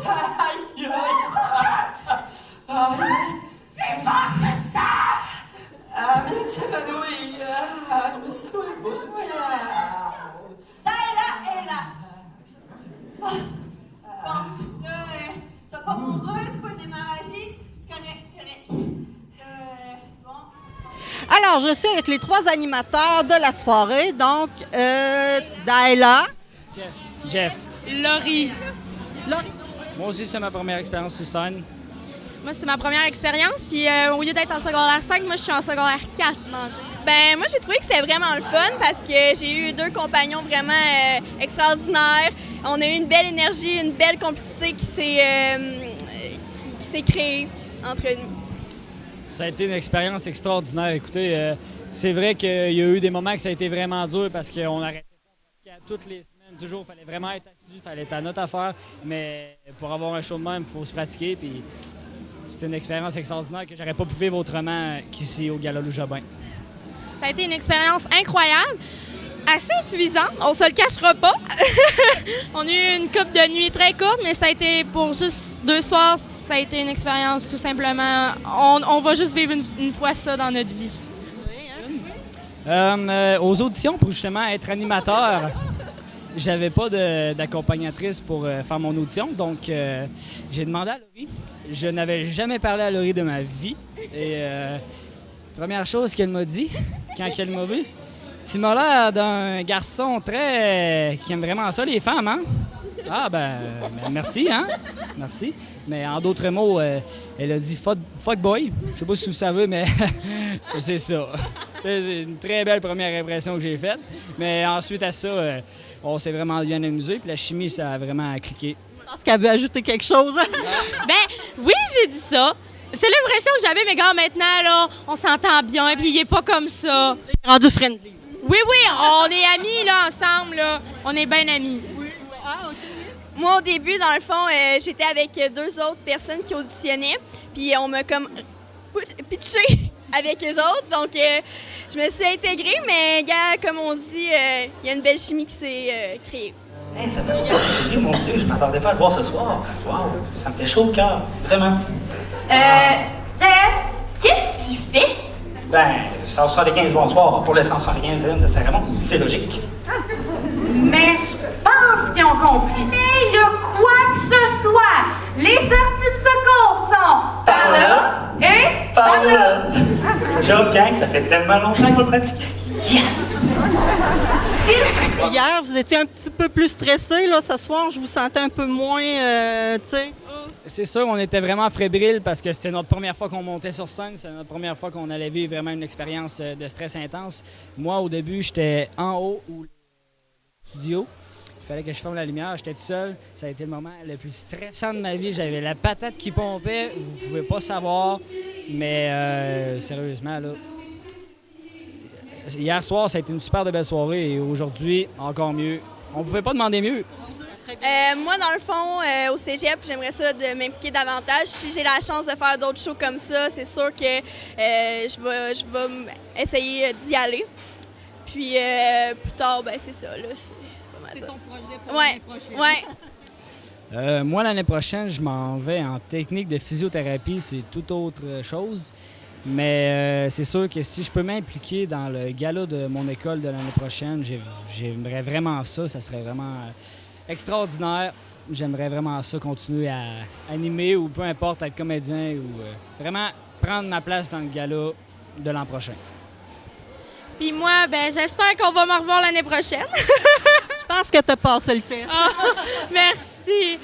Aïe, aïe. J'ai peur de ça! Viens te s'évanouir. Je me suis trouvé beau, Daïla est là! Bon, là, tu vas pas mourir, c'est pas une hémorragie. C'est correct. Bon. Alors, je suis avec les 3 animateurs de la soirée. Donc, Daïla. Jeff. Laurie. Moi aussi, c'est ma première expérience sur scène. Moi, c'est ma première expérience. Puis au lieu d'être en secondaire 5, moi, je suis en secondaire 4. Ben, moi, j'ai trouvé que c'était vraiment le fun parce que j'ai eu 2 compagnons vraiment extraordinaires. On a eu une belle énergie, une belle complicité qui s'est créée entre nous. Ça a été une expérience extraordinaire. Écoutez, c'est vrai qu'il y a eu des moments que ça a été vraiment dur parce qu'on arrêtait pas toutes les semaines. Toujours, il fallait vraiment être assidu, il fallait être à notre affaire. Mais pour avoir un show de même, il faut se pratiquer. Puis c'est une expérience extraordinaire que j'aurais pas pu vivre autrement qu'ici au Gala Lou Jobin. Ça a été une expérience incroyable, assez épuisante, on se le cachera pas. On a eu une couple de nuits très courte, mais ça a été pour juste 2 soirs, ça a été une expérience tout simplement. On va juste vivre une fois ça dans notre vie. Aux auditions, pour justement être animateur, j'avais pas d'accompagnatrice pour faire mon audition, donc j'ai demandé à Laurie. Je n'avais jamais parlé à Laurie de ma vie. Et première chose qu'elle m'a dit, quand elle m'a vu, tu m'as l'air d'un garçon qui aime vraiment ça, les femmes, hein? Ah, ben merci, hein? Merci. Mais en d'autres mots, elle a dit fuck boy. Je sais pas si vous savez, mais c'est ça. C'est une très belle première impression que j'ai faite. Mais ensuite à ça, on s'est vraiment bien amusé. Puis la chimie, ça a vraiment cliqué. Je pense qu'elle veut ajouter quelque chose. Ben oui, j'ai dit ça. C'est l'impression que j'avais, mais gars, maintenant, là, on s'entend bien, puis il est pas comme ça. Rendu friendly. Oui, on est amis, là, ensemble, là. On est bien amis. Moi, au début, dans le fond, j'étais avec 2 autres personnes qui auditionnaient, puis on m'a comme pitché avec eux autres, donc je me suis intégrée, mais gars, comme on dit, il y a une belle chimie qui s'est créée. Hey, ça fait longtemps que c'est vu, mon Dieu, je m'attendais pas à le voir ce soir. Wow, ça me fait chaud au cœur, vraiment. Jeff, qu'est-ce que tu fais? Ben, 175 bonsoir pour le 175e de cérémonie, c'est logique. Mais je pense qu'ils ont compris. Mais il y a quoi que ce soit. Les sorties de secours sont Par là et par là. Job gang, ça fait tellement longtemps qu'on le pratique. Yes! Hier, vous étiez un petit peu plus stressé. Là, ce soir, je vous sentais un peu moins, tu sais. C'est sûr, on était vraiment fébriles parce que c'était notre première fois qu'on montait sur scène. C'était notre première fois qu'on allait vivre vraiment une expérience de stress intense. Moi, au début, j'étais en haut au studio. Il fallait que je ferme la lumière. J'étais tout seul. Ça a été le moment le plus stressant de ma vie. J'avais la patate qui pompait. Vous pouvez pas savoir. Mais sérieusement, là, hier soir, ça a été une super de belle soirée. Et aujourd'hui, encore mieux. On pouvait pas demander mieux. Moi, dans le fond, au cégep, j'aimerais ça de m'impliquer davantage. Si j'ai la chance de faire d'autres shows comme ça, c'est sûr que je vais essayer d'y aller. Puis plus tard, ben c'est ça, là. C'est pas mal ça. C'est ton projet pour l'année prochaine. Ouais. Moi, l'année prochaine, je m'en vais en technique de physiothérapie. C'est toute autre chose. Mais c'est sûr que si je peux m'impliquer dans le gala de mon école de l'année prochaine, j'aimerais vraiment ça. Ça serait vraiment extraordinaire. J'aimerais vraiment ça, continuer à animer ou peu importe, être comédien ou vraiment prendre ma place dans le gala de l'an prochain. Puis moi, ben j'espère qu'on va me revoir l'année prochaine. Je pense que tu as passé le test. Merci.